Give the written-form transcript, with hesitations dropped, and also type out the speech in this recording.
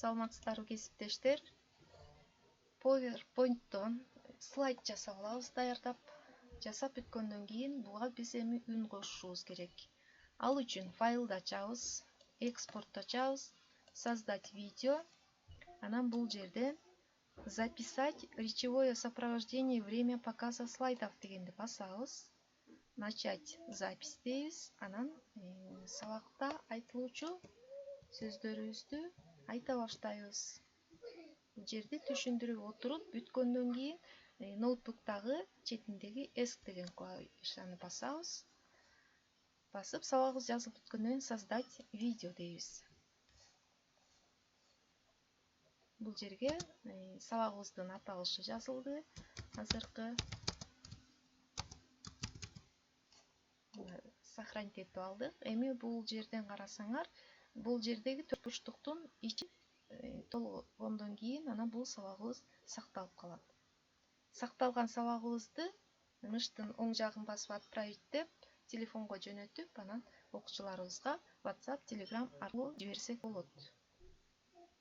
Саламатсыздарбы кесиптештер. PowerPoint'тон слайд жасап алабыз даярдап. Жасап бүткөндөн кийин буга биз эми үн кошушубуз керек. Ал үчүн файлды ачабыз, экспорт ачабыз, создать видео. Анан бул жерден записать речевое сопровождение время показа слайдов дегенди басабыз. Начать запись дейбиз. Анан сабакта айтылуучу сөздөрүбүздү айта баштайбыз. Бул жерди түшүндүрүп отуруп бүткөндөн кийин ноутбуктагы четиндеги ESC деген клавишаны басабыз. Басып сабагыбыз жазылып бүткөндөн кийин создать видео дейбиз. Бул жерге сабагыбыздын аталышы жазылды. Азыркы сохранить этип алдык. Эми бул жерден карасаңар, бул жердеги төрт бурчтуктун ичи толгондон кийин анан бул сабагыбыз сакталып калат. Сакталган сабагыбызды мыштын оң жагын басып отправить деп телефонго жөнөтүп, анан окуучуларыбызга WhatsApp, Telegram аркылуу жиберсек болот.